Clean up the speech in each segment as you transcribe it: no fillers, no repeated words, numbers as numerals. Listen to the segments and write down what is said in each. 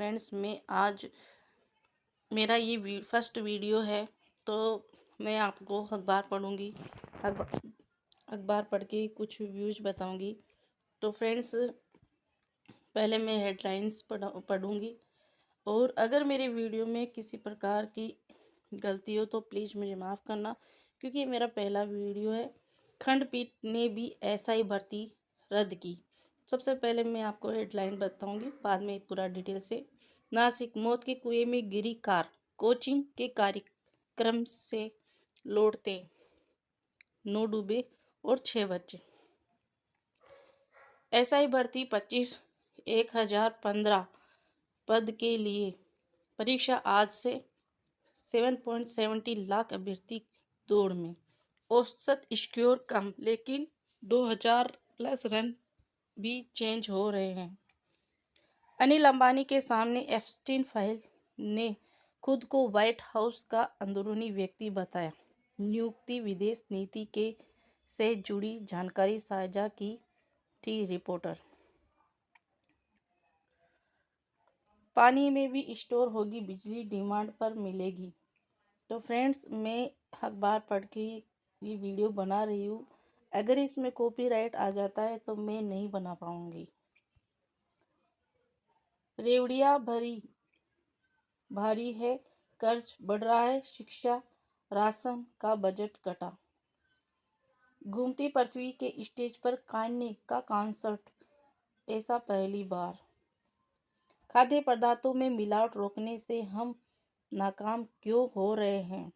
Friends, मैं आज मेरा ये फर्स्ट वीडियो है। तो मैं आपको अखबार पढ़ूंगी। अखबार अखबार पढ़ के कुछ व्यूज बताऊंगी। तो फ्रेंड्स, पहले मैं हेडलाइंस पढ़ूंगी। और अगर मेरे वीडियो में किसी प्रकार की गलती हो तो प्लीज़ मुझे माफ़ करना, क्योंकि ये मेरा पहला वीडियो है। खंडपीठ ने भी एसआई भर्ती रद्द की। सबसे पहले मैं आपको हेडलाइन बताऊंगी, बाद में पूरा डिटेल से। नासिक, मौत के कुएं में गिरी कार, कोचिंग के कार्यक्रम से लौटते 9 डूबे और 6 बच्चे। एसआई भर्ती 1015 पद के लिए परीक्षा आज से। 7.70 लाख अभ्यर्थी दौड़ में। औसत स्कोर कम, लेकिन 2000 प्लस रन भी चेंज हो रहे हैं। अनिल अंबानी के सामने एप्स्टीन फाइल ने खुद को व्हाइट हाउस का अंदरूनी व्यक्ति बताया। नियुक्ति विदेश नीति के से जुड़ी जानकारी साझा की थी रिपोर्टर। पानी में भी स्टोर होगी बिजली, डिमांड पर मिलेगी। तो फ्रेंड्स, मैं अखबार पढ़ के ये वीडियो बना रही हूँ। अगर इसमें कॉपीराइट आ जाता है तो मैं नहीं बना पाऊंगी। रेवड़िया भारी है, कर्ज बढ़ रहा है, शिक्षा राशन का बजट कटा। घूमती पृथ्वी के स्टेज पर कान्ये का कॉन्सर्ट, ऐसा पहली बार। खाद्य पदार्थों में मिलावट रोकने से हम नाकाम क्यों हो रहे हैं,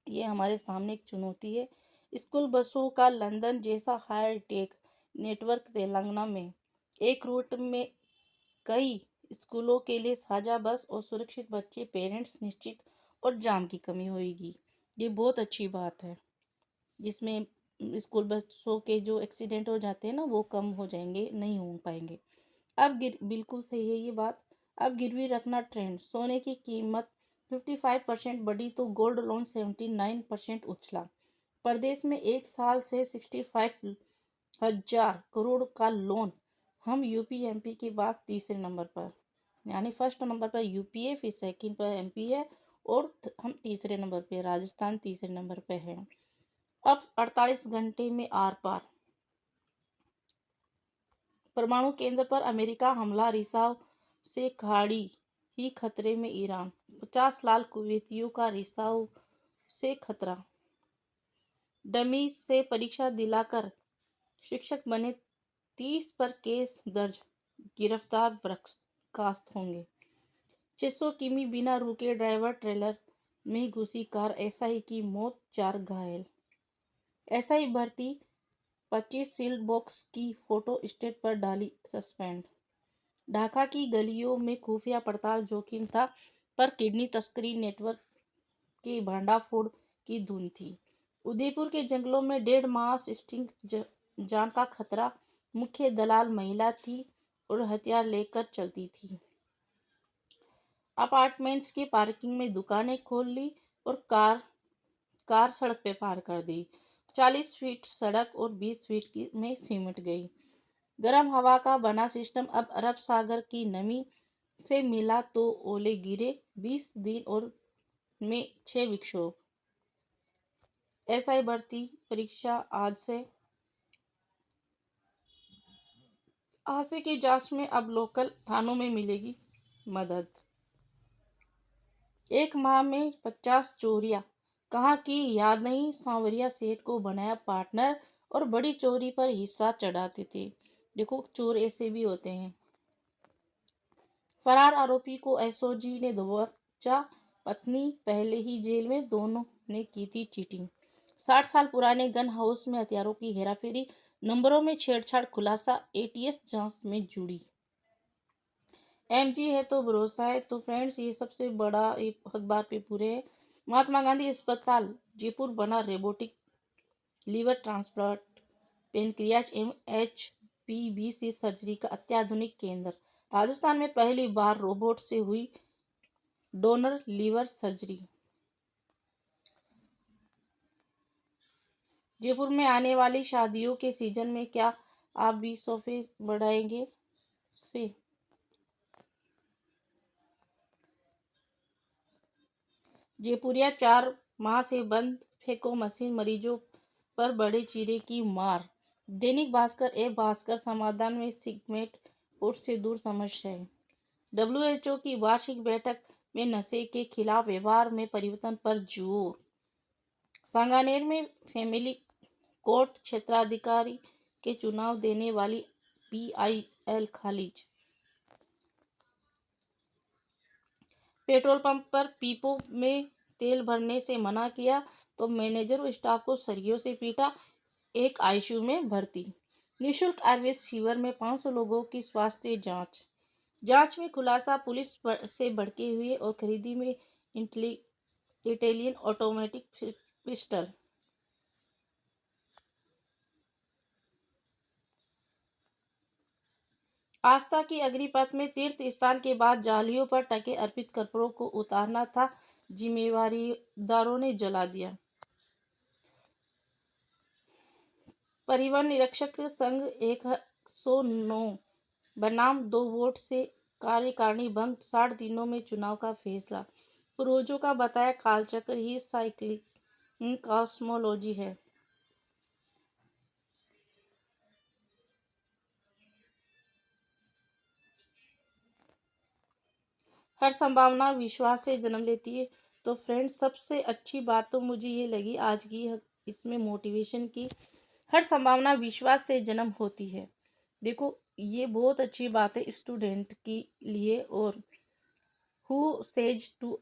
ये हमारे सामने एक चुनौती है। स्कूल बसों का लंदन जैसा हाईटेक नेटवर्क तेलंगाना में। एक रूट में कई स्कूलों के लिए साझा बस और सुरक्षित बच्चे, पेरेंट्स निश्चित और जाम की कमी होगी। ये बहुत अच्छी बात है, जिसमें स्कूल बसों के जो एक्सीडेंट हो जाते हैं ना, वो कम हो जाएंगे, नहीं हो पाएंगे। अब बिल्कुल सही है ये बात। अब गिरवी रखना ट्रेंड, सोने की कीमत 55% बढ़ी तो गोल्ड लोन 79% उछला। प्रदेश में एक साल से 65,000 करोड़ का लोन। हम यूपी एमपी के बाद तीसरे नंबर पर, यानी फर्स्ट नंबर पर यूपी है, फिर सेकंड पर एमपी है, और हम तीसरे नंबर पे, राजस्थान तीसरे नंबर पे है। अब 48 घंटे में आर पार। परमाणु केंद्र पर अमेरिका हमला, रिसाव से खाड़ी ही खतरे में ईरान। 50 लाख कुवैतियों का रिसाव से खतरा। डमी से परीक्षा दिलाकर शिक्षक बने 30 पर केस दर्ज, गिरफ्तार बर्खास्त होंगे। 600 किमी बिना रुके ड्राइवर ट्रेलर में घुसी कार, एसआई की मौत, 4 घायल। एसआई भर्ती 25 सील्ड बॉक्स की फोटो स्टेट पर डाली सस्पेंड। ढाका की गलियों में खुफिया पड़ताल जोखिम था, पर किडनी तस्करी नेटवर्क की भांडाफोड़ की धुन थी। उदयपुर के जंगलों में 1.5 माह स्टिंग, जान का खतरा। मुख्य दलाल महिला थी और हथियार लेकर चलती थी। अपार्टमेंट्स की पार्किंग में दुकानें खोल ली और कार सड़क पे पार कर दी। 40 फीट सड़क और 20 फीट में सिमट गई। गर्म हवा का बना सिस्टम अब अरब सागर की नमी से मिला तो ओले गिरे। 20 दिन और में 6 विक्षोभ। एसआई भर्ती परीक्षा आज से की जांच में अब लोकल थानों में मिलेगी मदद। एक माह में 50 चोरियां, कहाँ की याद नहीं, सांवरिया सेठ को बनाया पार्टनर और बड़ी चोरी पर हिस्सा चढ़ाते थे। देखो, चोर ऐसे भी होते हैं। फरार आरोपी को एसओजी ने दबोचा, पत्नी पहले ही जेल में, दोनों ने की थी चीटिंग। 60 साल पुराने गन हाउस में हथियारों की हेराफेरी, नंबरों में छेड़छाड़, खुलासा एटीएस जांच में जुड़ी। एमजी है तो भरोसा है। तो फ्रेंड्स, ये सबसे बड़ा अखबार पे पूरे है। महात्मा गांधी अस्पताल जयपुर बना रोबोटिक लीवर ट्रांसप्लांट, पेनक्रियाज एवं एचपीवीसी सर्जरी का अत्याधुनिक केंद्र। राजस्थान में पहली बार रोबोट से हुई डोनर लीवर सर्जरी। जयपुर में आने वाली शादियों के सीजन में क्या आप भी सोफे बढ़ाएंगे से जयपुरिया 4 माह से बंद फेको मशीन, मरीजों पर बड़े चीरे की मार। दैनिक भास्कर ए भास्कर समाधान में सिगमेंट पोर्ट से दूर समस्या है। डब्ल्यूएचओ की वार्षिक बैठक में नशे के खिलाफ व्यवहार में परिवर्तन पर जोर। सांगानेर में फैमिली कोर्ट क्षेत्राधिकारी के चुनाव देने वाली पीआईएल खारिज। पेट्रोल पंप पर पीपों में तेल भरने से मना किया तो मैनेजर और स्टाफ को सरियों से पीटा, एक आईसीयू में भर्ती। निःशुल्क आयुर्वेद शिविर में 500 लोगों की स्वास्थ्य जांच में खुलासा, पुलिस से भड़के हुए और खरीदी में इटालियन ऑटोमेटिक पिस्टल। आस्था की अग्निपथ में तीर्थ स्थान के बाद जालियों पर टके अर्पित कपड़ों को उतारना था, जिम्मेवारीदारों ने जला दिया। परिवहन निरीक्षक संघ 109 बनाम 2 वोट से कार्यकारिणी भंग, 60 दिनों में चुनाव का फैसला। पूर्वजों का बताया कालचक्र ही साइक्लिक कॉस्मोलॉजी है। हर संभावना विश्वास से जन्म लेती है। तो फ्रेंड्स, सबसे अच्छी बात तो मुझे ये लगी आज की इसमें मोटिवेशन की, हर संभावना विश्वास से जन्म होती है। देखो, ये बहुत अच्छी बात है स्टूडेंट के लिए। और हु सेज टू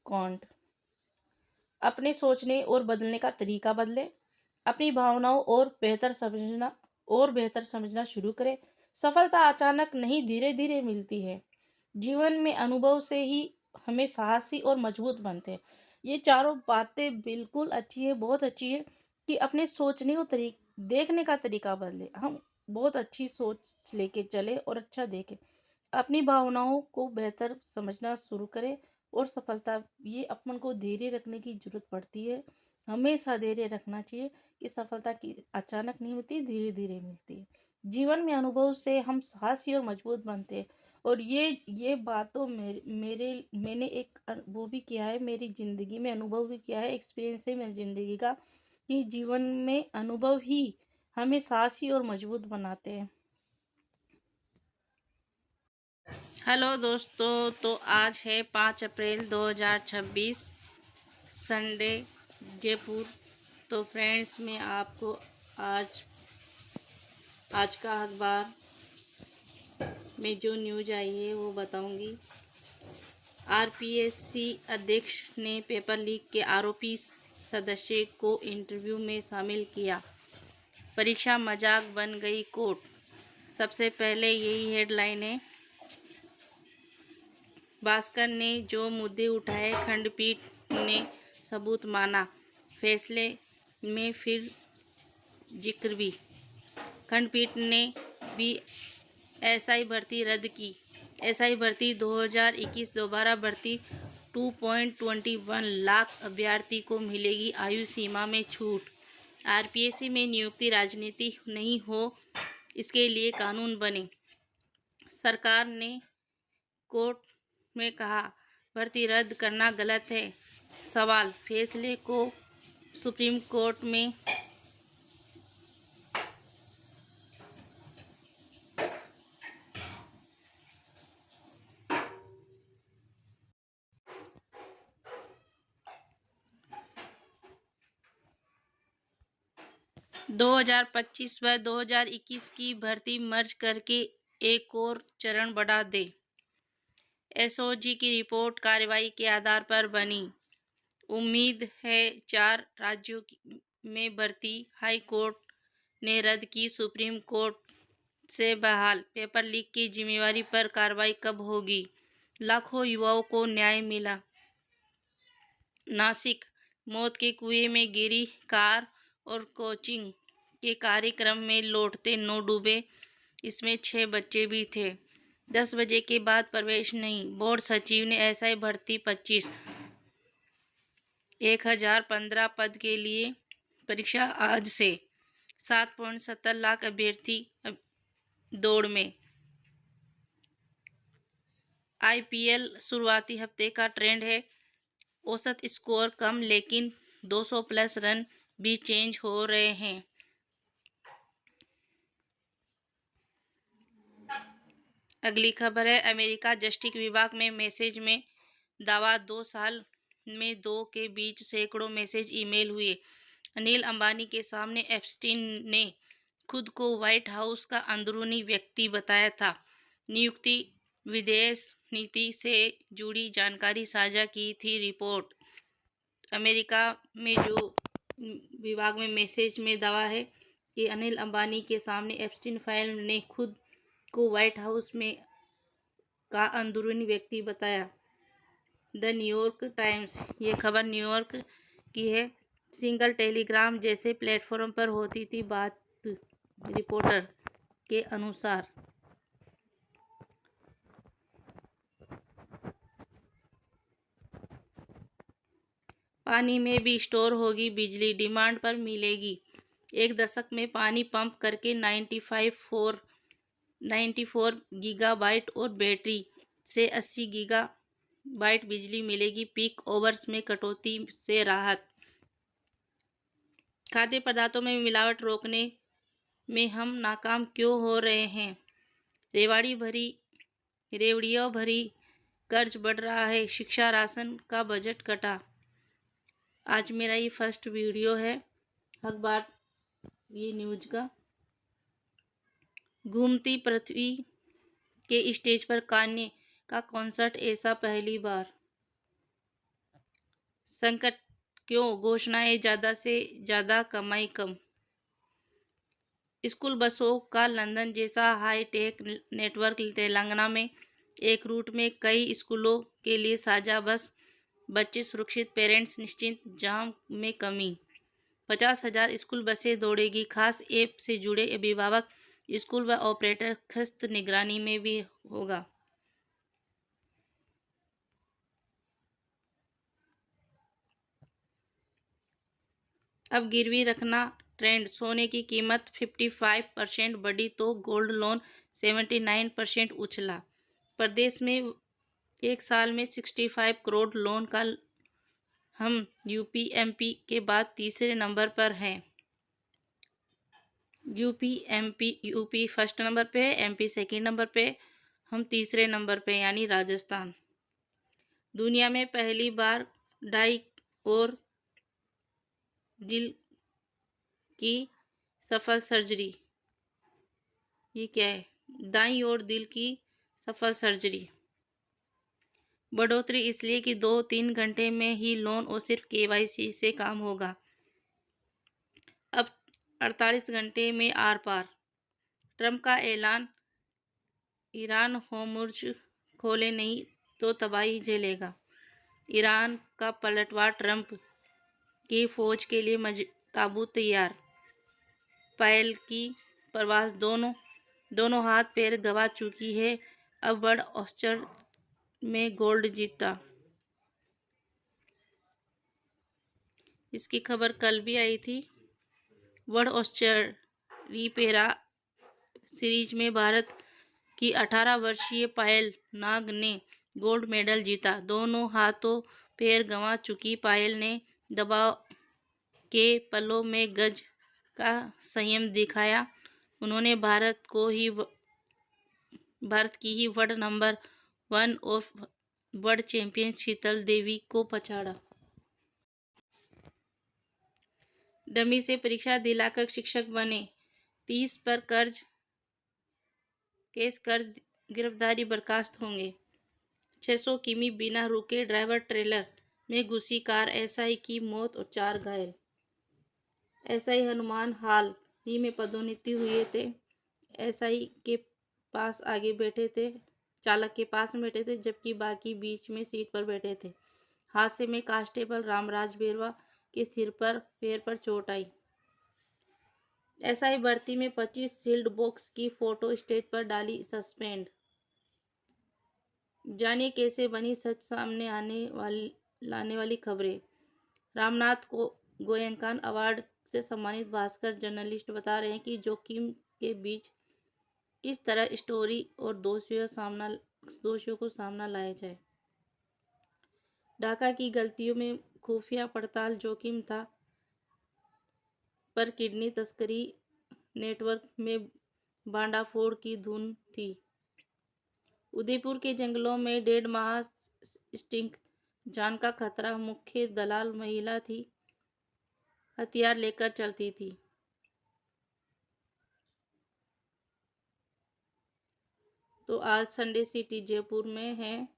कॉन्ट, अपने सोचने और बदलने का तरीका बदले, अपनी भावनाओं और बेहतर समझना शुरू करें। सफलता अचानक नहीं, धीरे धीरे मिलती है। जीवन में अनुभव से ही हमें साहसी और मजबूत बनते हैं। ये चारों बातें बिल्कुल अच्छी है, बहुत अच्छी है कि अपने सोचने और देखने का तरीका बदले। हम बहुत अच्छी सोच लेके चले और अच्छा देखें, अपनी भावनाओं को बेहतर समझना शुरू करें। और सफलता ये अपन को धैर्य रखने की जरूरत पड़ती है, हमेशा धैर्य रखना चाहिए कि सफलता की अचानक नहीं मिलती, धीरे धीरे मिलती है। जीवन में अनुभव से हम साहसी और मजबूत बनते हैं। और ये बात तो मैंने एक वो भी किया है, मेरी ज़िंदगी में अनुभव भी किया है, एक्सपीरियंस है मेरी ज़िंदगी का, कि जीवन में अनुभव ही हमें साहसी और मजबूत बनाते हैं। हेलो दोस्तों, तो आज है 5 अप्रैल 2026, संडे, जयपुर। तो फ्रेंड्स, मैं आपको आज का अखबार में जो न्यूज आई है वो बताऊंगी। आरपीएससी अध्यक्ष ने पेपर लीक के आरोपी सदस्य को इंटरव्यू में शामिल किया। परीक्षा मजाक बन गई कोर्ट। सबसे पहले यही हेडलाइन है। भास्कर ने जो मुद्दे उठाए, खंडपीठ ने सबूत माना। फैसले में फिर जिक्र भी। खंडपीठ ने भी एसआई भर्ती रद्द की। एसआई भर्ती 2021 दोबारा भर्ती 2.21 लाख अभ्यर्थी को मिलेगी आयु सीमा में छूट। आरपीएससी में नियुक्ति राजनीति नहीं हो, इसके लिए कानून बने। सरकार ने कोर्ट में कहा भर्ती रद्द करना गलत है। सवाल, फैसले को सुप्रीम कोर्ट में 2025 व 2021 की भर्ती मर्ज करके एक और चरण बढ़ा दे। एसओजी की रिपोर्ट कार्रवाई के आधार पर बनी। उम्मीद है 4 राज्यों में भर्ती। हाई कोर्ट ने रद्द की, सुप्रीम कोर्ट से बहाल। पेपर लीक की जिम्मेवारी पर कार्रवाई कब होगी? लाखों युवाओं को न्याय मिला। नासिक, मौत के कुएं में गिरी कार और कोचिंग के कार्यक्रम में लौटते 9 डूबे, इसमें 6 बच्चे भी थे। 10 बजे के बाद प्रवेश नहीं। बोर्ड सचिव ने एसआई भर्ती 1015 पद के लिए परीक्षा आज से। 7.70 लाख अभ्यर्थी दौड़ में। आईपीएल शुरुआती हफ्ते का ट्रेंड है। औसत स्कोर कम, लेकिन 200 प्लस रन भी चेंज हो रहे हैं। अगली खबर है, अमेरिका जस्टिस विभाग में मैसेज में दावा, 2 साल में 2 के बीच सैकड़ों मैसेज ईमेल हुए। अनिल अंबानी के सामने एप्स्टीन ने खुद को व्हाइट हाउस का अंदरूनी व्यक्ति बताया था। नियुक्ति विदेश नीति से जुड़ी जानकारी साझा की थी रिपोर्ट। अमेरिका में जो विभाग में मैसेज में दावा है कि अनिल अंबानी के सामने एप्स्टीन फाइल ने खुद को व्हाइट हाउस में का अंदरूनी व्यक्ति बताया। द न्यूयॉर्क टाइम्स, ये खबर न्यूयॉर्क की है। सिंगल टेलीग्राम जैसे प्लेटफॉर्म पर होती थी बात, रिपोर्टर के अनुसार। पानी में भी स्टोर होगी बिजली, डिमांड पर मिलेगी। एक दशक में पानी पंप करके 94 गीगाबाइट और बैटरी से 80 गीगाबाइट बिजली मिलेगी। पीक ओवर्स में कटौती से राहत। खाद्य पदार्थों में मिलावट रोकने में हम नाकाम क्यों हो रहे हैं? रेवड़ियों भरी कर्ज बढ़ रहा है, शिक्षा राशन का बजट कटा। आज मेरा ये फर्स्ट वीडियो है अखबार ये न्यूज का। घूमती पृथ्वी के स्टेज पर कान्ये का कॉन्सर्ट, ऐसा पहली बार। संकट क्यों, घोषणाएं ज्यादा से ज्यादा, कमाई कम। स्कूल बसों का लंदन जैसा हाईटेक नेटवर्क, तेलंगाना में एक रूट में कई स्कूलों के लिए साझा बस, बच्चे सुरक्षित, पेरेंट्स निश्चिंत, जाम में कमी। 50,000 स्कूल बसें दौड़ेगी, खास ऐप से जुड़े अभिभावक, स्कूल व ऑपरेटर खस्त निगरानी में भी होगा। अब गिरवी रखना ट्रेंड, सोने की कीमत 55% बढ़ी तो गोल्ड लोन 79% उछला। प्रदेश में एक साल में 65 करोड़ लोन का हम यूपी के बाद तीसरे नंबर पर हैं। यूपी फर्स्ट नंबर पे है, एमपी सेकंड नंबर पे, हम तीसरे नंबर पे यानी राजस्थान। दुनिया में पहली बार दाई और दिल की सफल सर्जरी। ये क्या है? दाई और दिल की सफल सर्जरी। बढ़ोतरी इसलिए कि 2-3 घंटे में ही लोन और सिर्फ केवाईसी से काम होगा। अब 48 घंटे में आर पार। ट्रंप का ऐलान, ईरान होर्मुज़ खोले नहीं तो तबाही झेलेगा। ईरान का पलटवार, ट्रंप की फौज के लिए ताबूत तैयार। पायल की प्रवास दोनों हाथ पैर गंवा चुकी है, अब बड़ ऑस्कर में गोल्ड जीता। इसकी खबर कल भी आई थी। वर्ल्ड ऑस्कर पैरा सीरीज में भारत की 18 वर्षीय पायल नाग ने गोल्ड मेडल जीता। दोनों हाथों पैर गंवा चुकी पायल ने दबाव के पलों में गज का संयम दिखाया। उन्होंने भारत की ही वर्ल्ड नंबर 1 और वर्ल्ड चैंपियन शीतल देवी को पछाड़ा। डमी से परीक्षा दिलाकर शिक्षक बने, 30 पर केस कर्ज गिरफ्तारी बर्खास्त होंगे। 600 किमी बिना रुके ड्राइवर ट्रेलर में घुसी कार, एसआई की मौत और 4 घायल। एसआई हनुमान हाल ही में पदोन्नति हुए थे। एसआई के पास आगे बैठे थे, चालक के पास में बैठे थे, जबकि बाकी बीच में सीट पर बैठे थे। हादसे में कांस्टेबल रामराज बेरवा के सिर पर पैर पर चोट आई। एसआई भर्ती में 25 सील्ड बॉक्स की फोटो स्टेज पर डाली सस्पेंड। जानिए कैसे बनी सच सामने लाने वाली खबरें। रामनाथ को गोयनकान अवार्ड से सम्मानित भास्कर जर्नलिस्ट बता रहे हैं कि जोखिम के बीच किस तरह स्टोरी और दोषियों को सामना लाया जाए। ढाका की गलतियों में खुफिया पड़ताल जोखिम था, पर किडनी तस्करी नेटवर्क में भांडाफोड़ की धुन थी। उदयपुर के जंगलों में 1.5 माह स्टिंक जान का खतरा। मुख्य दलाल महिला थी, हथियार लेकर चलती थी। तो आज संडे सिटी जयपुर में है।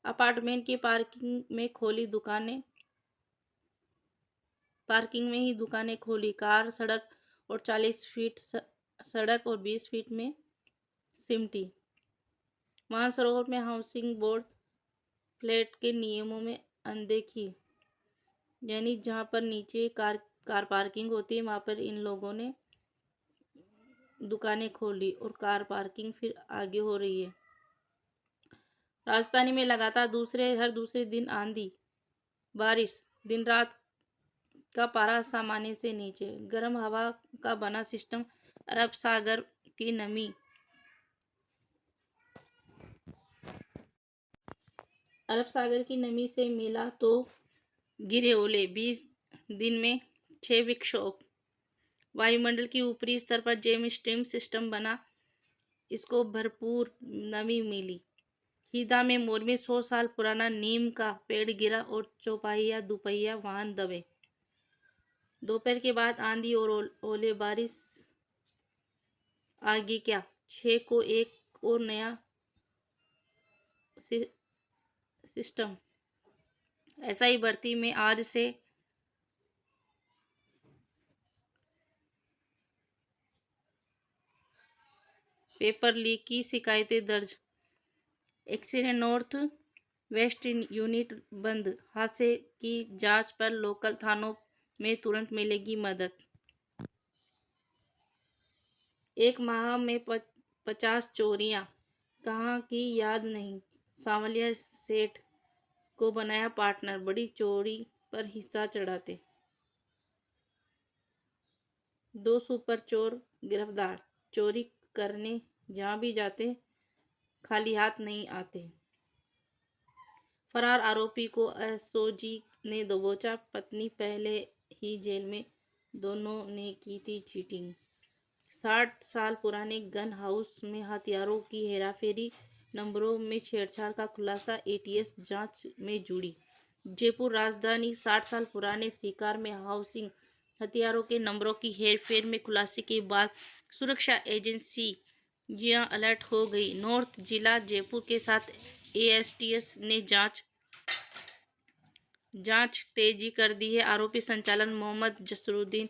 अपार्टमेंट की पार्किंग में ही दुकानें खोली। कार सड़क और 40 फीट सड़क और 20 फीट में सिमटी। मानसरोवर में हाउसिंग बोर्ड फ्लैट के नियमों में अनदेखी, यानी जहां पर नीचे कार पार्किंग होती है वहां पर इन लोगों ने दुकानें खोली और कार पार्किंग फिर आगे हो रही है। राजधानी में लगातार हर दूसरे दिन आंधी बारिश। दिन रात का पारा सामान्य से नीचे। गर्म हवा का बना सिस्टम अरब सागर की नमी से मिला तो गिरे ओले। 20 दिन में 6 विक्षोभ। वायुमंडल की ऊपरी स्तर पर जेम स्ट्रीम सिस्टम बना, इसको भरपूर नमी मिली। हिदा में मोर में 100 साल पुराना नीम का पेड़ गिरा और चौपहिया दुपहिया वाहन दबे। दोपहर के बाद आंधी और ओले बारिश। आगे क्या? 6 को एक और नया सिस्टम। ऐसा ही भर्ती में आज से पेपर लीक की शिकायतें दर्ज। एक्सीडेंट नॉर्थ वेस्ट यूनिट बंद। हादसे की जांच पर लोकल थानों में तुरंत मिलेगी मदद। 1 माह में 50 चोरियां कहाँ की याद नहीं। सांवलिया सेठ को बनाया पार्टनर, बड़ी चोरी पर हिस्सा चढ़ाते। 2 सुपर चोर गिरफ्तार। चोरी करने जहां भी जाते खाली हाथ नहीं आते। फरार आरोपी को एसओजी ने दबोचा। पत्नी पहले ही जेल में। दोनों ने की थी चीटिंग। 60 साल पुराने गन हाउस में हथियारों की हेराफेरी। नंबरों में छेड़छाड़ का खुलासा एटीएस जांच में जुड़ी। जयपुर राजधानी 60 साल पुराने शिकार में हाउसिंग हथियारों के नंबरों की हेरफेर में खुलासे के बाद सुरक्षा एजेंसियां अलर्ट हो गई। नॉर्थ जिला जयपुर के साथ एएसटीएस ने जांच तेजी कर दी है। आरोपी संचालन मोहम्मद जसरुद्दीन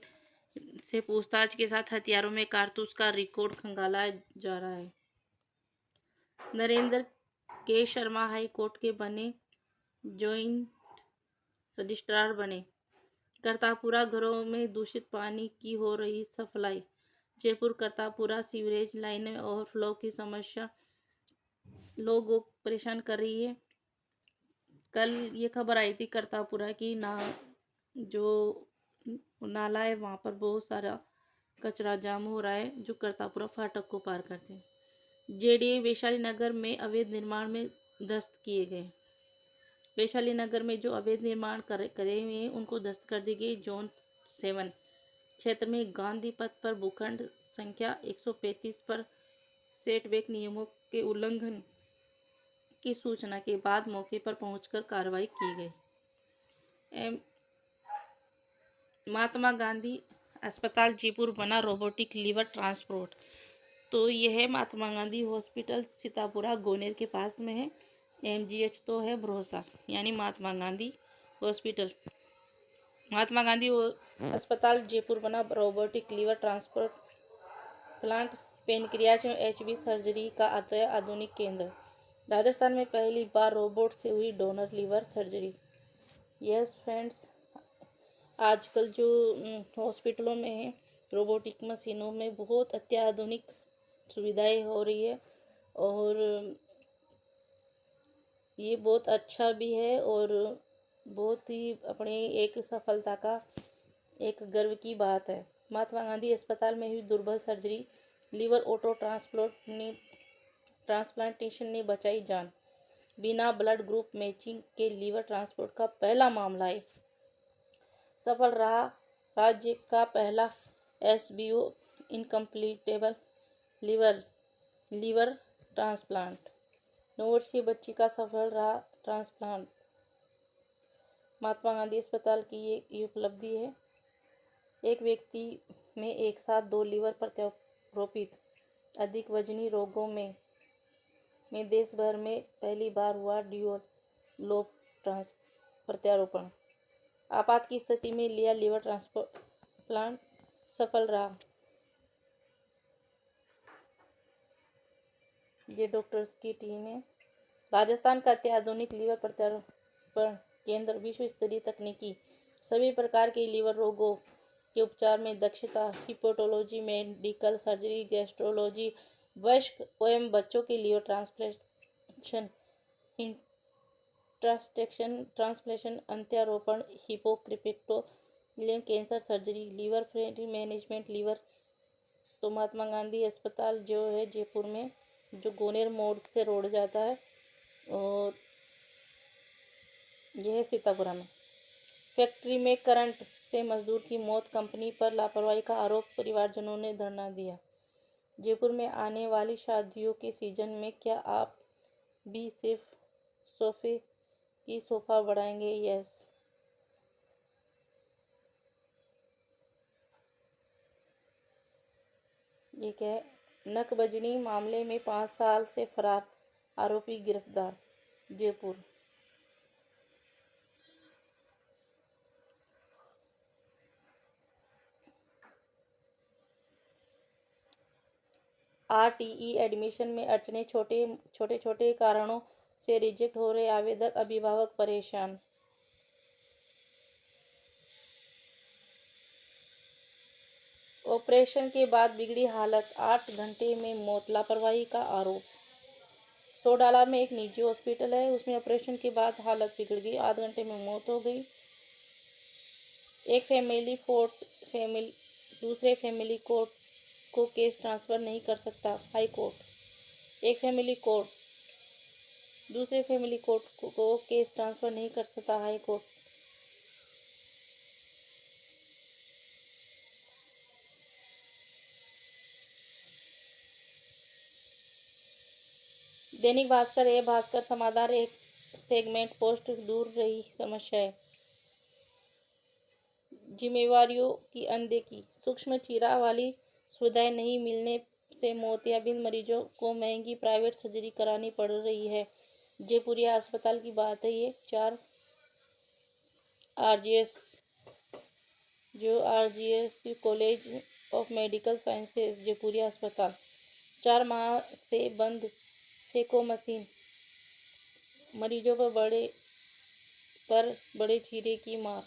से पूछताछ के साथ हथियारों में कारतूस का रिकॉर्ड खंगाला जा रहा है। नरेंद्र के शर्मा हाई कोर्ट के बने जॉइंट रजिस्ट्रार बने। करतापुरा घरों में दूषित पानी की हो रही सप्लाई। जयपुर करतापुरा सीवरेज लाइन में ओवरफ्लो की समस्या लोगों को परेशान कर रही है। कल ये खबर आई थी करतापुरा की जो नाला है वहां पर बहुत सारा कचरा जाम हो रहा है जो करतापुरा फाटक को पार करते हैं। जेडीए वैशाली नगर में अवैध निर्माण में दस्त किए गए। वैशाली नगर में जो अवैध निर्माण करे हुए उनको दस्त कर दी गई। जोन 7 क्षेत्र में गांधी पथ पर भूखंड संख्या 135 पर सेटबैक नियमों के उल्लंघन की सूचना के बाद मौके पर पहुंचकर कार्रवाई की गई। महात्मा गांधी अस्पताल जयपुर बना रोबोटिक लीवर ट्रांसप्लांट। तो यह महात्मा गांधी हॉस्पिटल सीतापुरा गोनेर के पास में है। एमजीएच तो है भरोसा, यानी महात्मा गांधी हॉस्पिटल। महात्मा गांधी अस्पताल जयपुर बना रोबोटिक लीवर ट्रांसप्लांट पेनक्रियाज में एचबी सर्जरी का आधुनिक केंद्र। राजस्थान में पहली बार रोबोट से हुई donor liver surgery. Yes friends, आजकल जो हॉस्पिटलों में है रोबोटिक मशीनों में बहुत अत्याधुनिक सुविधाएं हो रही है और ये बहुत अच्छा भी है और बहुत ही अपने एक सफलता का एक गर्व की बात है। महात्मा गांधी अस्पताल में हुई दुर्बल सर्जरी लीवर ऑटो ट्रांसप्लांटेशन ने बचाई जान। बिना ब्लड ग्रुप मैचिंग के लीवर ट्रांसप्लांट का पहला मामला है। सफल रहा राज्य का पहला एसबीओ इनकम्प्लीटेबल लीवर ट्रांसप्लांट। 9 वर्षीय बच्ची का सफल रहा ट्रांसप्लांट। महात्मा गांधी अस्पताल की ये उपलब्धि है। एक व्यक्ति में एक साथ 2 लीवर प्रत्यारोपित अधिक वजनी रोगों में देश भर में पहली बार हुआ ड्यूअल लोब प्रत्यारोपण। आपात की स्थिति में लिया लीवर ट्रांसप्लांट सफल रहा। ये डॉक्टर्स की टीम है। राजस्थान का अत्याधुनिक लीवर प्रत्यारोपण केंद्र विश्व स्तरीय तकनीकी सभी प्रकार के लीवर रोगों के उपचार में दक्षता, हिपेटोलॉजी, मेडिकल सर्जरी, गैस्ट्रोलॉजी, वयस्क एवं बच्चों के लीवर ट्रांसप्लांटेशन, ट्रांसप्लांटेशन, अंत्यारोपण, हिपोक्रेप्टोलियम cancer surgery, liver free management liver. तो महात्मा गांधी अस्पताल जो है जयपुर में, जो गोनेर मोड़ से रोड जाता है, और यह है सीतापुरा में। फैक्ट्री में करंट से मजदूर की मौत, कंपनी पर लापरवाही का आरोप, परिवारजनों ने धरना दिया। जयपुर में आने वाली शादियों के सीजन में क्या आप भी सिर्फ सोफे की सोफा बढ़ाएंगे? यस। ये क्या है? नकबजनी मामले में 5 साल से फरार आरोपी गिरफ्तार। जयपुर। आरटीई एडमिशन में अड़चने, छोटे कारणों से रिजेक्ट हो रहे आवेदक, अभिभावक परेशान। ऑपरेशन के बाद बिगड़ी हालत, 8 घंटे में मौत, लापरवाही का आरोप। सोडाला में एक निजी हॉस्पिटल है, उसमें ऑपरेशन के बाद हालत बिगड़ गई, 8 घंटे में मौत हो गई। एक फैमिली दूसरे फैमिली कोर्ट को केस ट्रांसफर नहीं कर सकता, हाई कोर्ट। एक फैमिली कोर्ट दूसरे फैमिली कोर्ट को केस ट्रांसफर नहीं कर सकता, हाई कोर्ट। दैनिक भास्कर भास्कर समाधान, एक सेगमेंट पोस्ट, दूर रही समस्याएं, जिम्मेवारियों की अनदेखी, सूक्ष्म चीरा वाली सुविधाएं नहीं मिलने से मोतियाबिंद मरीजों को महंगी प्राइवेट सर्जरी करानी पड़ रही है। जयपुरिया अस्पताल की बात है ये। 4 RGS college of medical sciences Jaipuria अस्पताल, 4 माह से बंद फेको मशीन, मरीजों पर बड़े चीरे की मार।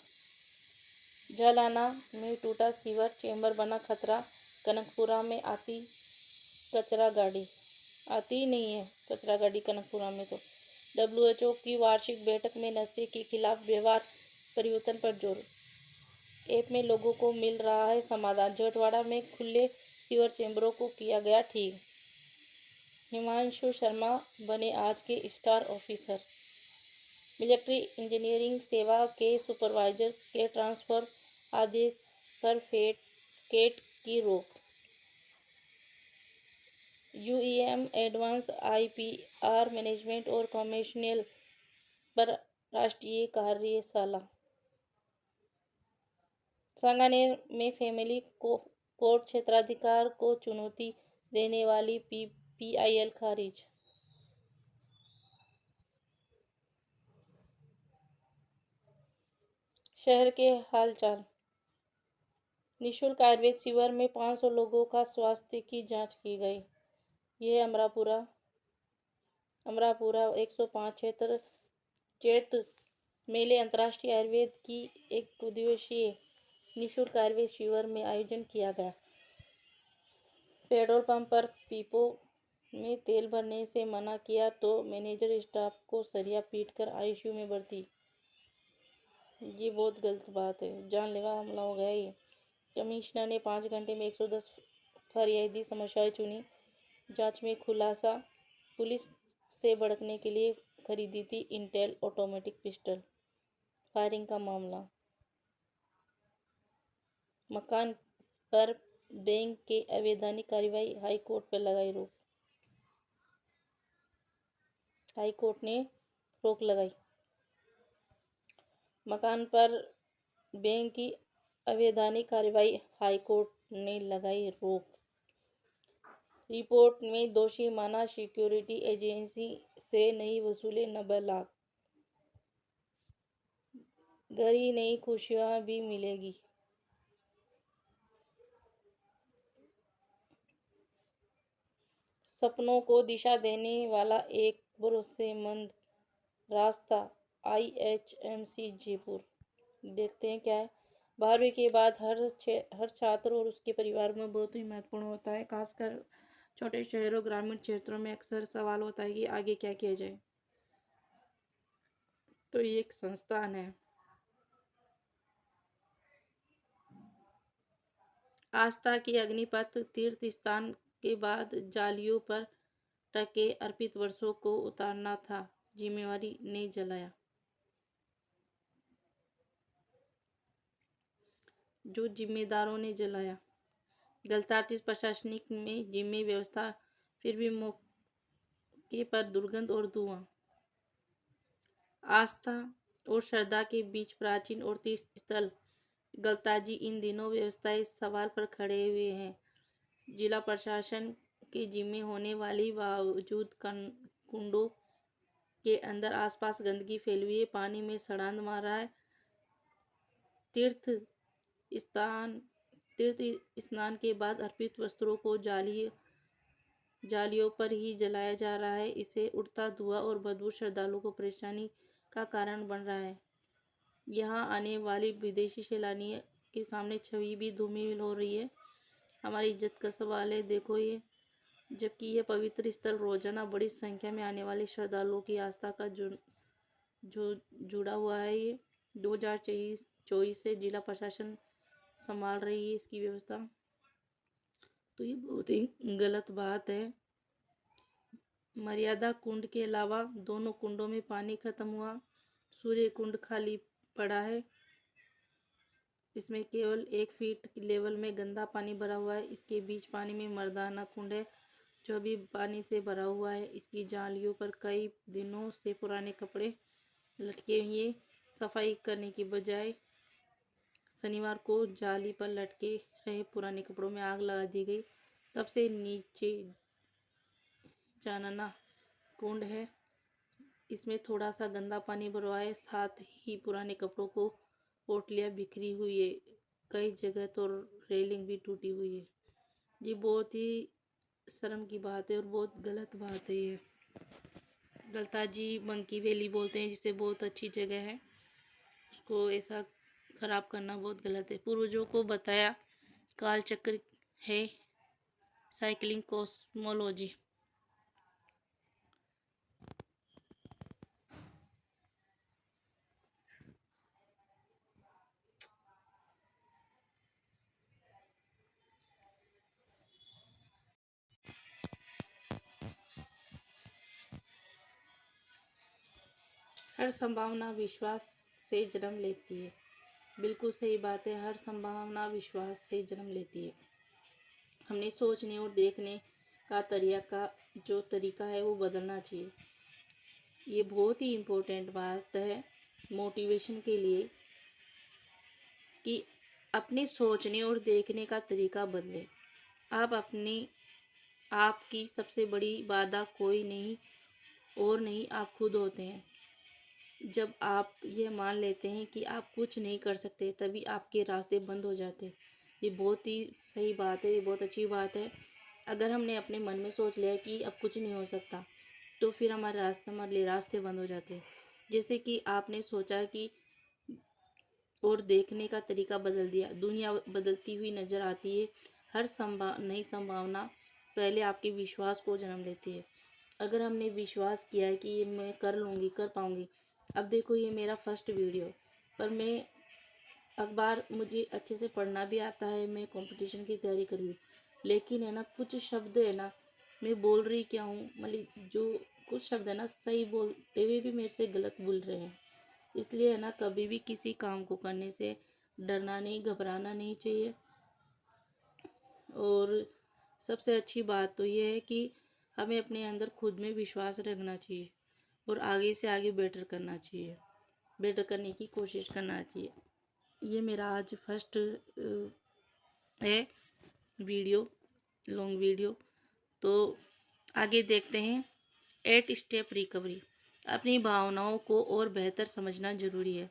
जलाना में टूटा सीवर चैम्बर, बना खतरा। कनकपुरा में आती ही नहीं है कचरा गाड़ी कनकपुरा में। तो WHO की वार्षिक बैठक में नशे के खिलाफ व्यवहार परिवर्तन पर जोर। ऐप में लोगों को मिल रहा है समाधान। जटवाड़ा में खुले सीवर चैम्बरों को किया गया ठीक। हिमांशु शर्मा बने आज के स्टार ऑफिसर। मिलिट्री इंजीनियरिंग सेवा के सुपरवाइजर के ट्रांसफर आदेश पर केट की रोक। यूईएम एडवांस आईपीआर मैनेजमेंट और कमर्शियल पर राष्ट्रीय कार्यशाला। सांगानेर में फैमिली कोर्ट क्षेत्राधिकार को चुनौती देने वाली पीआईएल खारिज। शहर के हालचाल। निःशुल्क आयुर्वेद शिविर में 500 लोगों का स्वास्थ्य की जांच की गई। यह अमरापुरा 105 क्षेत्र चैत्र मेले अंतर्राष्ट्रीय आयुर्वेद की 1 दिवसीय निःशुल्क आयुर्वेद शिविर में आयोजन किया गया। पेट्रोल पंप पर पीपों में तेल भरने से मना किया तो मैनेजर स्टाफ को सरिया पीटकर आईसीयू में भर्ती। ये बहुत गलत बात है, जानलेवा हमला हो गया ये। कमिश्नर ने 5 घंटे में 110 फरियादी समस्याएं चुनी। जांच में खुलासा। पुलिस से भड़कने के लिए खरीदी थी इंटेल ऑटोमेटिक पिस्टल। फायरिंग का मामला। मकान पर बैंक के अवैधानिक कार्रवाई, हाई कोर्ट पर लगाई रोक। हाई कोर्ट ने रोक लगाई। मकान पर बैंक की अवैधानिक कार्रवाई, हाई कोर्ट ने लगाई रोक। रिपोर्ट में दोषी माना, सिक्योरिटी एजेंसी से नहीं वसूले 90 लाख। घर ही नहीं, खुशियां भी मिलेगी। सपनों को दिशा देने वाला एक भरोसेमंद रास्ता, IHMC जयपुर। देखते हैं क्या है। 12वीं के बाद हर छात्र और उसके परिवार में बहुत ही महत्वपूर्ण होता है। खासकर छोटे शहरों, ग्रामीण क्षेत्रों में अक्सर सवाल होता है कि आगे क्या किया जाए। तो ये एक संस्थान है। आस्था की अग्निपथ तीर्थ स्थान के बाद जालियों पर टके अर्पित वर्षों को उतारना था, जिम्मेवारी ने जलाया। जो जिम्मेदारों ने जलाया। गलतार्थिक प्रशासनिक में जिम्मे व्यवस्था, फिर भी मौके पर दुर्गंध और धुआं। आस्था और श्रद्धा के बीच प्राचीन और तीर्थ स्थल गलताजी इन दिनों व्यवस्थाएं सवाल पर खड़े हुए हैं। जिला प्रशासन के जिम्मे होने वाली बावजूद कुंडों के अंदर आसपास गंदगी फैली हुई है, पानी में सड़ांध मार रहा है। तीर्थ स्नान के बाद अर्पित वस्त्रों को जालियों पर ही जलाया जा रहा है। इससे उड़ता धुआं और बदबू श्रद्धालुओं को परेशानी का कारण बन रहा है। यहाँ आने वाले विदेशी सैलानियों के सामने छवि भी धूमिल हो रही है। हमारी इज्जत का सवाल है। देखो ये, जबकि यह पवित्र स्थल रोजाना बड़ी संख्या में आने वाले श्रद्धालुओं की आस्था का जो जुड़ा हुआ है। ये 2024 से जिला प्रशासन संभाल रही है इसकी व्यवस्था। तो ये बहुत ही गलत बात है। मर्यादा कुंड के अलावा दोनों कुंडों में पानी खत्म हुआ। सूर्य कुंड खाली पड़ा है। इसमें केवल 1 फीट लेवल में गंदा पानी भरा हुआ है। इसके बीच पानी में मर्दाना कुंड है जो भी पानी से भरा हुआ है। इसकी जालियों पर कई दिनों से पुराने कपड़े लटके हुए। सफाई करने की बजाय शनिवार को जाली पर लटके रहे पुराने कपड़ों में आग लगा दी गई। सबसे नीचे जानना कुंड है। इसमें थोड़ा सा गंदा पानी भरा है, साथ ही पुराने कपड़ों को पोटलियाँ बिखरी हुई है। कई जगह तो रेलिंग भी टूटी हुई है। ये बहुत ही शर्म की बात है और बहुत गलत बात है। ये गलताजी मंकी वैली बोलते हैं, जिसे बहुत अच्छी जगह है, उसको ऐसा खराब करना बहुत गलत है। पूर्वजों को बताया कालचक्र है साइक्लिंग कॉस्मोलॉजी। हर संभावना विश्वास से जन्म लेती है। बिल्कुल सही बात है। हर संभावना विश्वास से जन्म लेती है। हमने सोचने और देखने का तरीका है वो बदलना चाहिए। ये बहुत ही इम्पोर्टेंट बात है मोटिवेशन के लिए कि अपने सोचने और देखने का तरीका बदले। आपकी सबसे बड़ी बाधा कोई नहीं और नहीं, आप खुद होते हैं। जब आप ये मान लेते हैं कि आप कुछ नहीं कर सकते, तभी आपके रास्ते बंद हो जाते हैं। ये बहुत ही सही बात है, ये बहुत अच्छी बात है। अगर हमने अपने मन में सोच लिया कि अब कुछ नहीं हो सकता, तो फिर हमारे लिए रास्ते बंद हो जाते हैं। जैसे कि आपने सोचा कि और देखने का तरीका बदल दिया, दुनिया बदलती हुई नज़र आती है। हर नई संभावना पहले आपके विश्वास को जन्म लेती है। अगर हमने विश्वास किया है कि ये मैं कर लूँगी, कर पाऊँगी। अब देखो, ये मेरा फर्स्ट वीडियो, पर मैं अखबार मुझे अच्छे से पढ़ना भी आता है, मैं कंपटीशन की तैयारी कर रही हूँ, लेकिन है ना कुछ शब्द है ना मैं बोल रही क्या हूँ, मतलब जो कुछ शब्द है ना सही बोलते हुए भी मेरे से गलत बोल रहे हैं। इसलिए है ना कभी भी किसी काम को करने से डरना नहीं, घबराना नहीं चाहिए। और सबसे अच्छी बात तो ये है कि हमें अपने अंदर खुद में विश्वास रखना चाहिए और आगे से आगे बेटर करना चाहिए, बेटर करने की कोशिश करना चाहिए। ये मेरा आज फर्स्ट है वीडियो, लॉन्ग वीडियो। तो आगे देखते हैं। 8 स्टेप रिकवरी। अपनी भावनाओं को और बेहतर समझना जरूरी है।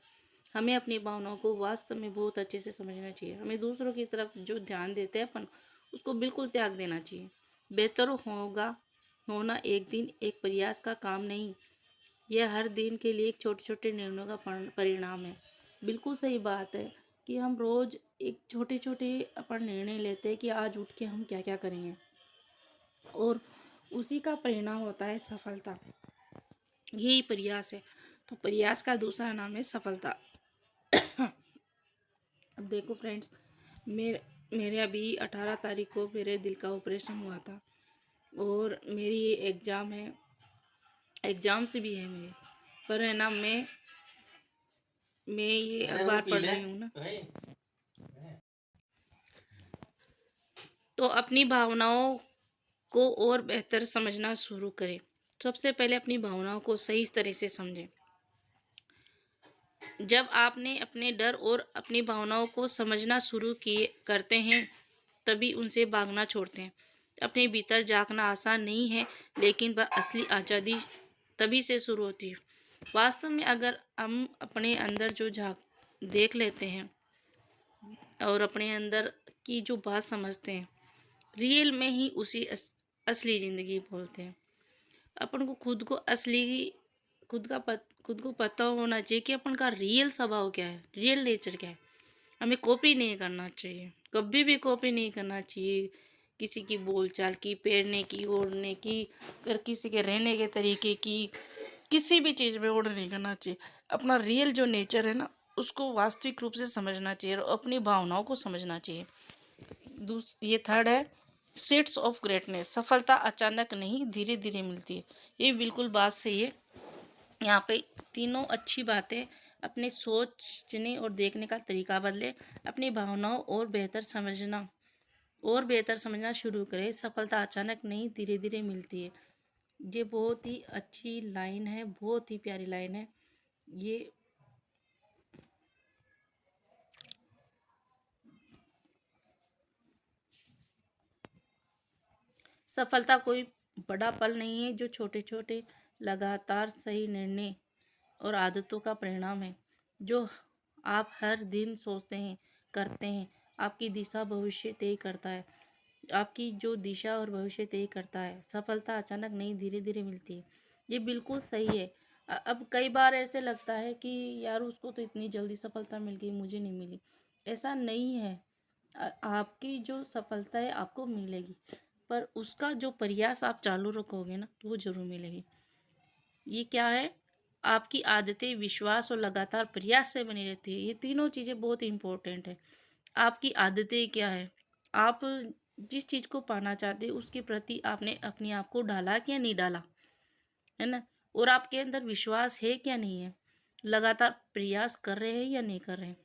हमें अपनी भावनाओं को वास्तव में बहुत अच्छे से समझना चाहिए। हमें दूसरों की तरफ जो ध्यान देते हैं अपन, उसको बिल्कुल त्याग देना चाहिए। बेहतर होगा होना एक दिन एक प्रयास का काम नहीं, यह हर दिन के लिए एक छोटे छोटे निर्णयों का परिणाम है। बिल्कुल सही बात है कि हम रोज एक छोटे छोटे अपन निर्णय लेते हैं कि आज उठ के हम क्या क्या करेंगे, और उसी का परिणाम होता है सफलता। यही प्रयास है। तो प्रयास का दूसरा नाम है सफलता। अब देखो फ्रेंड्स, मेरे मेरे अभी 18 तारीख को मेरे दिल का ऑपरेशन हुआ था, और मेरी एग्ज़ाम है, एग्ज़ाम्स भी है मेरे। पर है ना मैं ये अखबार पढ़ रही हूँ ना, तो अपनी भावनाओं को और बेहतर समझना शुरू करें। सबसे पहले अपनी भावनाओं को सही तरह से समझें। जब आपने अपने डर और अपनी भावनाओं को समझना शुरू किए करते हैं, तभी उनसे भागना छोड़ते हैं। अपने भीतर झांकना आसान नहीं है, लेकिन वह असली आज़ादी तभी से शुरू होती है। वास्तव में अगर हम अपने अंदर जो झांक देख लेते हैं और अपने अंदर की जो बात समझते हैं, रियल में ही उसी असली ज़िंदगी बोलते हैं। अपन को खुद को पता होना चाहिए कि अपन का रियल स्वभाव क्या है, रियल नेचर क्या है। हमें कॉपी नहीं करना चाहिए, कभी भी कॉपी नहीं करना चाहिए किसी की बोलचाल की, पहनने की, ओढ़ने की, अगर किसी के रहने के तरीके की, किसी भी चीज़ में ऑर्डर नहीं करना चाहिए। अपना रियल जो नेचर है ना, उसको वास्तविक रूप से समझना चाहिए और अपनी भावनाओं को समझना चाहिए। ये थर्ड है सीड्स ऑफ ग्रेटनेस। सफलता अचानक नहीं, धीरे धीरे मिलती है। ये बिल्कुल बात सही है। यहाँ पे तीनों अच्छी बातें। अपने सोचने और देखने का तरीका बदले, अपनी भावनाओं और बेहतर समझना शुरू करें। सफलता अचानक नहीं, धीरे धीरे मिलती है। ये बहुत ही अच्छी लाइन है, बहुत ही प्यारी लाइन है ये। सफलता कोई बड़ा पल नहीं है, जो छोटे छोटे लगातार सही निर्णय और आदतों का परिणाम है। जो आप हर दिन सोचते हैं, करते हैं, आपकी दिशा भविष्य तय करता है। आपकी जो दिशा और भविष्य तय करता है। सफलता अचानक नहीं, धीरे धीरे मिलती है। ये बिल्कुल सही है। अब कई बार ऐसे लगता है कि यार उसको तो इतनी जल्दी सफलता मिल गई, मुझे नहीं मिली। ऐसा नहीं है। आपकी जो सफलता है आपको मिलेगी, पर उसका जो प्रयास आप चालू रखोगे ना, तो वो जरूर मिलेगी। ये क्या है? आपकी आदतें, विश्वास और लगातार प्रयास से बनी रहती है। ये तीनों चीज़ें बहुत इंपॉर्टेंट है। आपकी आदतें क्या है? आप जिस चीज़ को पाना चाहते हैं उसके प्रति आपने अपने आप को ढाला क्या नहीं डाला, है ना? और आपके अंदर विश्वास है क्या नहीं है? लगातार प्रयास कर रहे हैं या नहीं कर रहे हैं?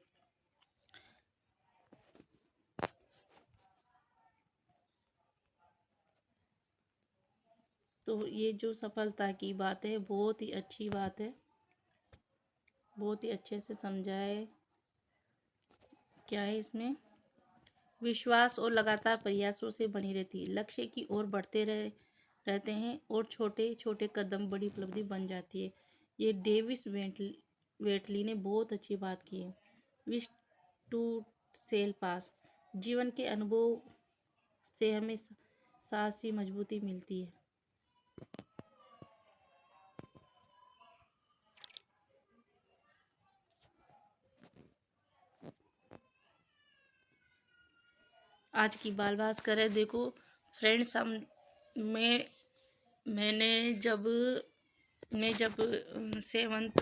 तो ये जो सफलता की बात है, बहुत ही अच्छी बात है। बहुत ही अच्छे से समझा है। क्या है इसमें? विश्वास और लगातार प्रयासों से बनी रहती है। लक्ष्य की ओर बढ़ते रहते हैं और छोटे छोटे कदम बड़ी उपलब्धि बन जाती है। ये वेटली ने बहुत अच्छी बात की है। विश टू सेल पास। जीवन के अनुभव से हमें साहस की मजबूती मिलती है। आज की बाल बात करें, देखो फ्रेंड्स, हम मैं मैंने जब मैं जब सेवन्थ,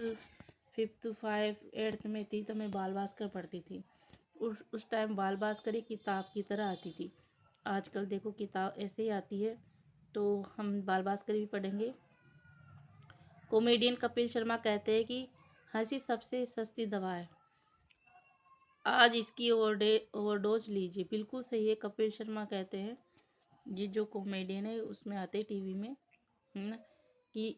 फिफ्थ, फाइव, एट्थ में थी, तो मैं बाल भास्कर पढ़ती थी। उस टाइम बाल भास्कर एक किताब की तरह आती थी। आजकल देखो किताब ऐसे ही आती है। तो हम बाल भास्कर भी पढ़ेंगे। कॉमेडियन कपिल शर्मा कहते हैं कि हंसी सबसे सस्ती दवा है, आज इसकी ओवरडोज लीजिए। बिल्कुल सही है, कपिल शर्मा कहते हैं, ये जो कॉमेडियन है उसमें आते हैं टीवी में, है ना, कि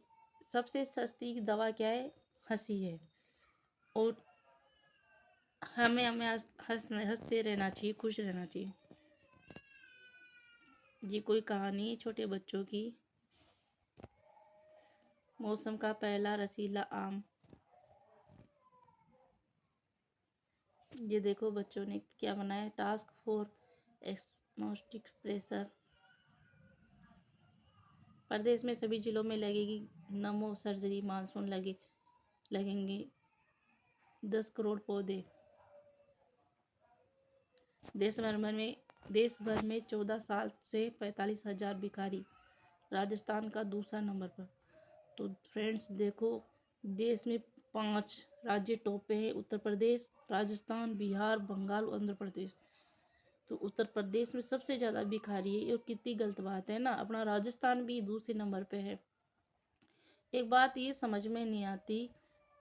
सबसे सस्ती दवा क्या है, हंसी है। और हमें हमें हंसते रहना चाहिए, खुश रहना चाहिए। ये कोई कहानी है छोटे बच्चों की। मौसम का पहला रसीला आम। ये देखो बच्चों ने क्या बनाया, टास्क फॉर एटमॉस्फेरिक प्रेशर। प्रदेश में सभी जिलों में लगेगी नमो सर्जरी, मानसून लगेंगे 10 करोड़ पौधे। देश भर में 14 साल से 45,000 भिखारी, राजस्थान का दूसरा नंबर पर। तो फ्रेंड्स देखो, देश में 5 राज्य टॉप पे हैं, उत्तर प्रदेश, राजस्थान, बिहार, बंगाल, आंध्र प्रदेश। तो उत्तर प्रदेश में सबसे ज़्यादा भिखारी है, ये कितनी गलत बात है ना। अपना राजस्थान भी दूसरे नंबर पे है। एक बात ये समझ में नहीं आती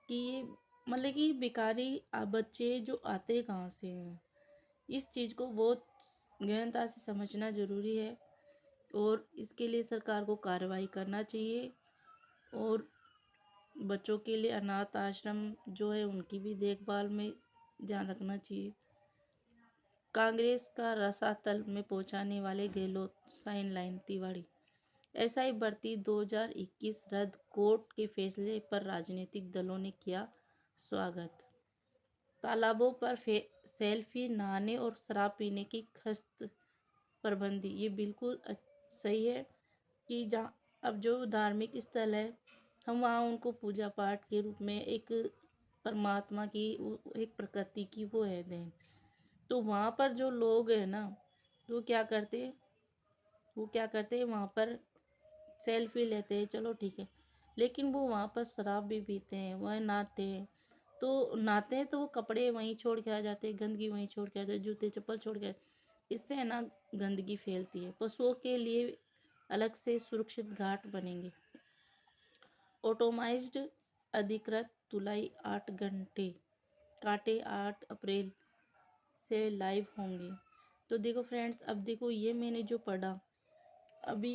कि ये मतलब कि भिखारी बच्चे जो आते कहाँ से हैं, इस चीज़ को बहुत गहनता से समझना ज़रूरी है और इसके लिए सरकार को कार्रवाई करना चाहिए। और बच्चों के लिए अनाथ आश्रम जो है उनकी भी देखभाल में ध्यान रखना चाहिए। कांग्रेस का रसातल में पहुंचाने वाले गहलोत, साइन लाइन तिवाड़ी। एसआई भर्ती 2021 रद्द, कोर्ट के फैसले पर राजनीतिक दलों ने किया स्वागत। तालाबों पर सेल्फी, नहाने और शराब पीने की खस्त प्रबंधी, ये बिल्कुल सही है कि जहाँ अब जो धार्मिक स्थल है हम वहाँ उनको पूजा पाठ के रूप में एक परमात्मा की, एक प्रकृति की वो है देन। तो वहाँ पर जो लोग हैं ना, वो क्या करते हैं वहाँ पर सेल्फी लेते हैं, चलो ठीक है, लेकिन वो वहाँ पर शराब भी पीते हैं, वह नहाते हैं। तो नहाते हैं तो वो कपड़े वहीं छोड़ के आ जाते हैं, गंदगी वहीं छोड़ के आ जाते हैं, जूते चप्पल छोड़ के। इससे है ना गंदगी फैलती है। पशुओं के लिए अलग से सुरक्षित घाट बनेंगे। ऑटोमाइज्ड अधिकृत तुलाई 8 घंटे कांटे 8 अप्रैल से लाइव होंगे। तो देखो फ्रेंड्स, अब देखो ये मैंने जो पढ़ा, अभी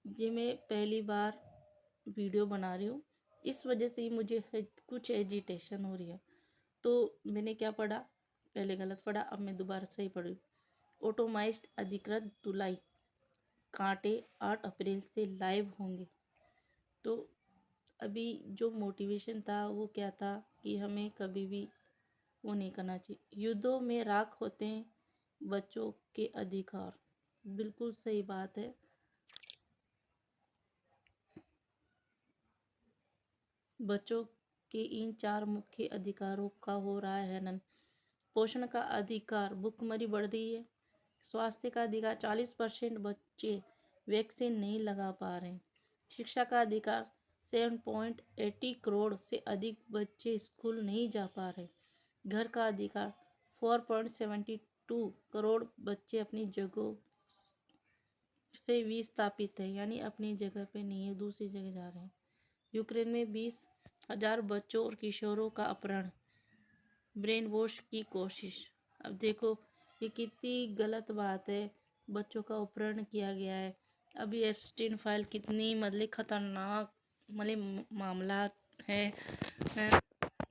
ये मैं पहली बार वीडियो बना रही हूँ, इस वजह से ही मुझे कुछ एजिटेशन हो रही है। तो मैंने क्या पढ़ा, पहले गलत पढ़ा, अब मैं दोबारा सही पढ़ रही हूँ। ऑटोमाइज्ड अधिकृत तुलाई कांटे 8 अप्रैल से लाइव होंगे। तो अभी जो मोटिवेशन था वो क्या था कि हमें कभी भी वो नहीं करना चाहिए। युद्धों में राख होते हैं बच्चों के अधिकार, बिल्कुल सही बात है। बच्चों के इन 4 मुख्य अधिकारों का हो रहा है हनन। पोषण का अधिकार, भूखमरी बढ़ रही है। स्वास्थ्य का अधिकार, 40% बच्चे वैक्सीन नहीं लगा पा रहे हैं। शिक्षा का अधिकार, 7.80 करोड़ से अधिक बच्चे स्कूल नहीं जा पा रहे। घर का अधिकार, 4.72 करोड़ बच्चे अपनी जगह से विस्थापित है, यानी अपनी जगह पे नहीं है, दूसरी जगह जा रहे हैं। यूक्रेन में 20,000 बच्चों और किशोरों का अपहरण, ब्रेन वॉश की कोशिश। अब देखो ये कितनी गलत बात है, बच्चों का अपहरण किया गया है। अभी एप्स्टीन फाइल कितनी मतलब खतरनाक मतलब मामला है।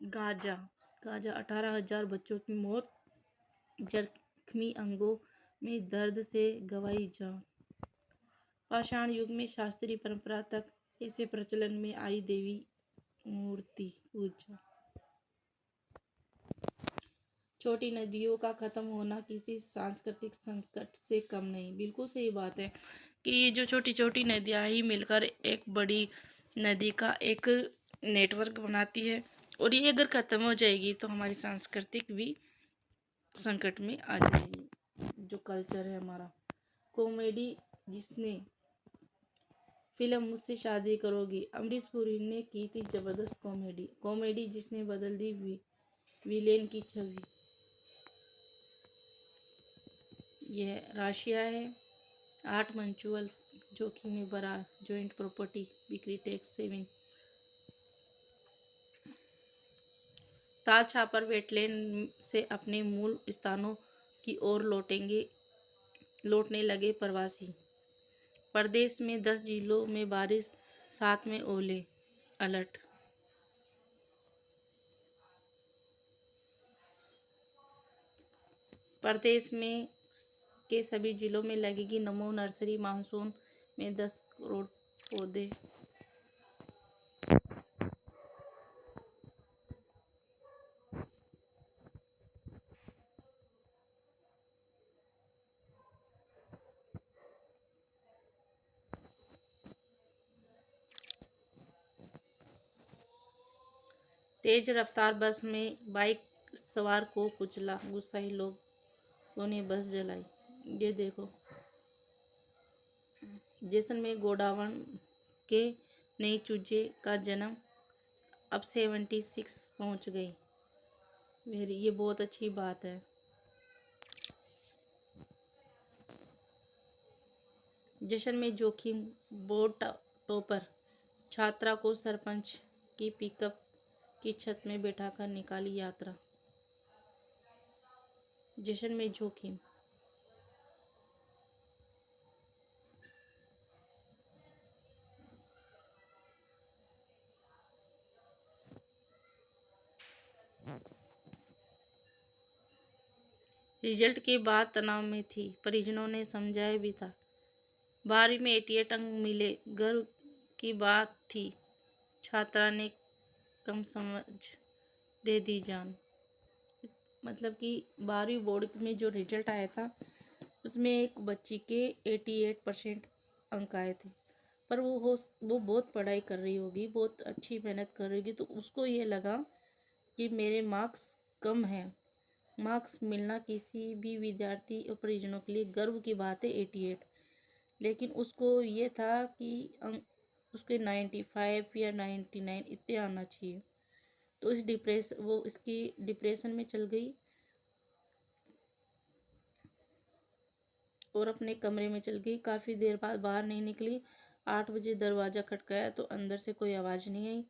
गाजा 18,000 बच्चों की मौत, जख्मी अंगों में दर्द से गंवाई जान। पाषाण युग में शास्त्रीय परंपरा तक इसे प्रचलन में आई देवी मूर्ति पूजा। छोटी नदियों का खत्म होना किसी सांस्कृतिक संकट से कम नहीं, बिल्कुल सही बात है कि ये जो छोटी छोटी नदियाँ ही मिलकर एक बड़ी नदी का एक नेटवर्क बनाती है, और ये अगर खत्म हो जाएगी तो हमारी सांस्कृतिक भी संकट में आ जाएगी। जो कल्चर है हमारा। कॉमेडी जिसने फिल्म मुझसे शादी करोगी, अमरीश पुरी ने की थी जबरदस्त कॉमेडी जिसने बदल दी विलेन की छवि। यह राशिया है। 8 म्यूचुअल जोखिम में बड़ा जॉइंट प्रॉपर्टी बिक्री tax saving. Tal Chhapar wetland से अपने मूल स्थानों की ओर लौटने लगे प्रवासी। प्रदेश में 10 जिलों में बारिश, 7 में ओले अलर्ट। प्रदेश में के सभी जिलों में लगेगी नमो नर्सरी। मानसून में 10 करोड़ पौधे। तेज रफ्तार बस में बाइक सवार को कुचला, गुस्साए लोगों ने बस जलाई। ये देखो, जैसलमेर गोडावण के नए चूजे का जन्म अब 76 पहुंच गई। ये बहुत अच्छी बात है। जैसलमेर जोखिम बोर्ड टॉपर छात्रा को सरपंच की पिकअप की छत में बैठाकर निकाली यात्रा। जैसलमेर जोखिम। रिजल्ट के बाद तनाव में थी, परिजनों ने समझाया भी था। 12वीं में 88 अंक मिले, गर्व की बात थी। छात्रा ने कम समझ दे दी जान। मतलब कि 12वीं बोर्ड में जो रिजल्ट आया था उसमें एक बच्ची के 88% अंक आए थे। पर वो बहुत पढ़ाई कर रही होगी, बहुत अच्छी मेहनत कर रही होगी, तो उसको ये लगा कि मेरे मार्क्स कम हैं। मार्क्स मिलना किसी भी विद्यार्थी और परिजनों के लिए गर्व की बात है 88। लेकिन उसको ये था कि उसके 95 या 99 इतने आना चाहिए। तो इसकी डिप्रेशन में चल गई और अपने कमरे में चल गई। काफ़ी देर बाद बाहर नहीं निकली। 8 बजे दरवाज़ा खटकाया तो अंदर से कोई आवाज़ नहीं आई।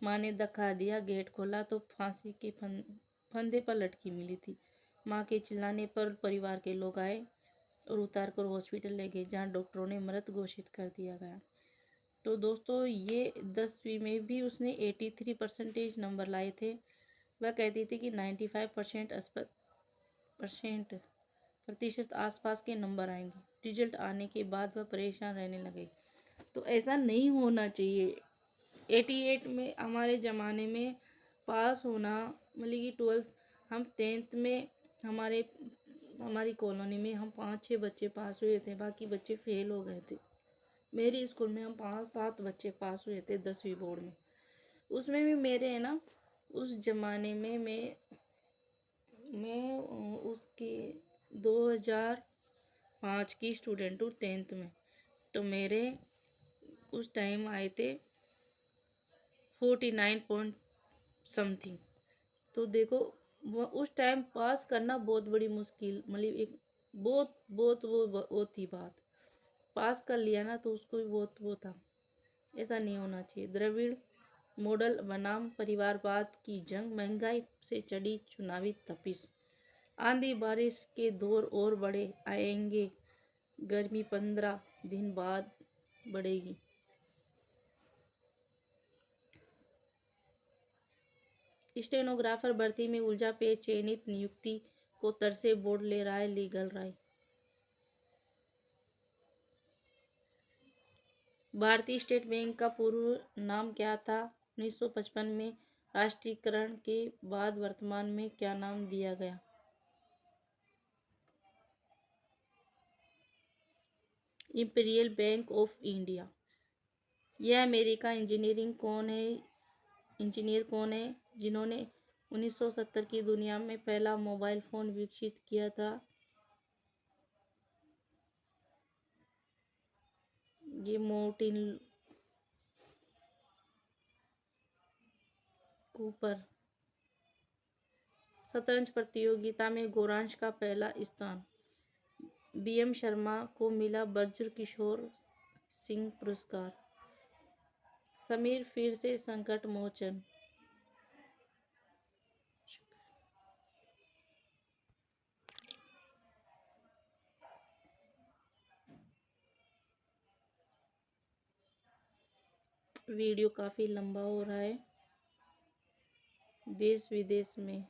माँ ने धक्का दिया, गेट खोला तो फांसी के फंदे पर लटकी मिली थी। माँ के चिल्लाने पर परिवार के लोग आए और उतार कर हॉस्पिटल ले गए, जहाँ डॉक्टरों ने मृत घोषित कर दिया गया। तो दोस्तों, ये 10वीं में भी उसने 83% नंबर लाए थे। वह कहती थी कि 95% प्रतिशत आसपास के नंबर आएंगे। रिजल्ट आने के बाद वह परेशान रहने लगे। तो ऐसा नहीं होना चाहिए। 88 में हमारे ज़माने में पास होना, मतलब कि 12th, हम 10th में हमारी कॉलोनी में हम 5-6 बच्चे पास हुए थे, बाकी बच्चे फेल हो गए थे। मेरी स्कूल में हम 5-7 बच्चे पास हुए थे 10वीं बोर्ड में। उसमें भी मेरे है ना, उस ज़माने में मैं उसकी 2005 की स्टूडेंट हूँ 10th में। तो मेरे उस टाइम आए थे 49 पॉइंट समथिंग। तो देखो, वो उस टाइम पास करना बहुत बड़ी मुश्किल, मतलब एक बहुत बहुत वो थी बात। पास कर लिया ना तो उसको भी बहुत वो था। ऐसा नहीं होना चाहिए। द्रविड़ मॉडल बनाम परिवारवाद की जंग, महंगाई से चढ़ी चुनावी तपिश, आंधी बारिश के दौर और बड़े आएंगे, गर्मी 15 दिन बाद बढ़ेगी। स्टेनोग्राफर भर्ती में उलझा पेच, चयनित नियुक्ति को तरसे बोर्ड ले रहा है लीगल राय। भारतीय स्टेट बैंक का पूर्व नाम क्या था? 1955 में राष्ट्रीयकरण के बाद वर्तमान में क्या नाम दिया गया? Imperial bank of India. यह अमेरिका इंजीनियर कौन है जिन्होंने 1970 की दुनिया में पहला मोबाइल फोन विकसित किया था? ये मार्टिन कूपर। शतरंज प्रतियोगिता में गौरांश का पहला स्थान। BM शर्मा को मिला ब्रज किशोर सिंह पुरस्कार। समीर फिर से संकट मोचन। वीडियो काफ़ी लंबा हो रहा है। देश विदेश में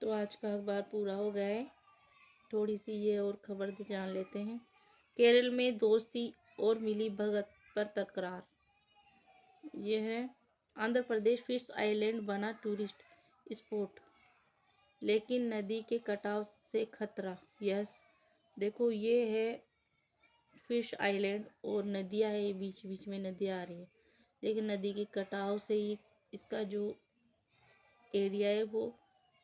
तो आज का अखबार पूरा हो गया है। थोड़ी सी ये और खबर जान लेते हैं। केरल में दोस्ती और मिली भगत पर तकरार। ये है आंध्र प्रदेश फिश आइलैंड बना टूरिस्ट स्पॉट, लेकिन नदी के कटाव से खतरा। यस, देखो ये है फिश आइलैंड और नदियाँ है, बीच बीच में नदियाँ आ रही है, लेकिन नदी के कटाव से ही इसका जो एरिया है वो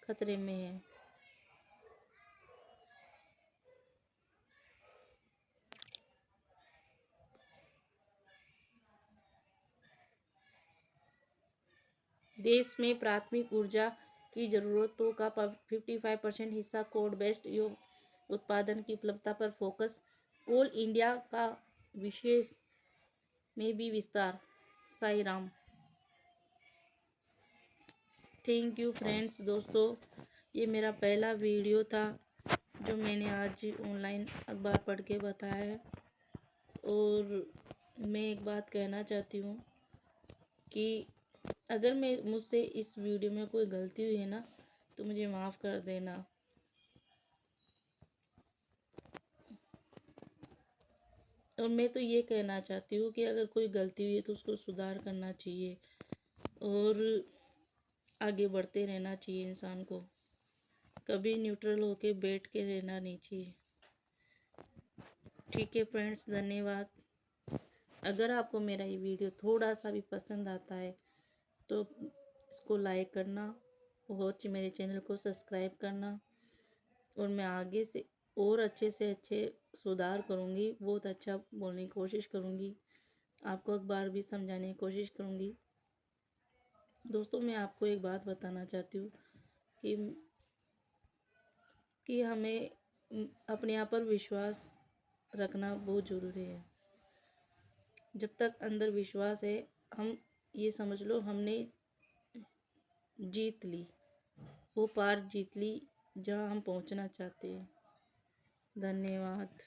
खतरे में है। देश में प्राथमिक ऊर्जा की ज़रूरतों का 55% हिस्सा कोल बेस्ड उत्पादन की उपलब्धता पर फोकस। कोल इंडिया का विशेष में भी विस्तार। Sai Ram. Thank you friends. दोस्तों, ये मेरा पहला वीडियो था जो मैंने आज ऑनलाइन अखबार पढ़ के बताया है। और मैं एक बात कहना चाहती हूँ कि अगर मुझसे इस वीडियो में कोई गलती हुई है ना, तो मुझे माफ़ कर देना। और मैं तो ये कहना चाहती हूँ कि अगर कोई गलती हुई है तो उसको सुधार करना चाहिए और आगे बढ़ते रहना चाहिए। इंसान को कभी न्यूट्रल होके बैठ के रहना नहीं चाहिए। ठीक है फ्रेंड्स, धन्यवाद। अगर आपको मेरा ये वीडियो थोड़ा सा भी पसंद आता है तो इसको लाइक करना और मेरे चैनल को सब्सक्राइब करना। और मैं आगे से और अच्छे से अच्छे सुधार करूँगी, बहुत अच्छा बोलने की कोशिश करूँगी, आपको अखबार भी समझाने की कोशिश करूँगी। दोस्तों, मैं आपको एक बात बताना चाहती हूँ कि हमें अपने आप पर विश्वास रखना बहुत ज़रूरी है। जब तक अंदर विश्वास है, हम ये समझ लो हमने जीत ली, वो पार जीत ली जहाँ हम पहुँचना चाहते हैं। धन्यवाद।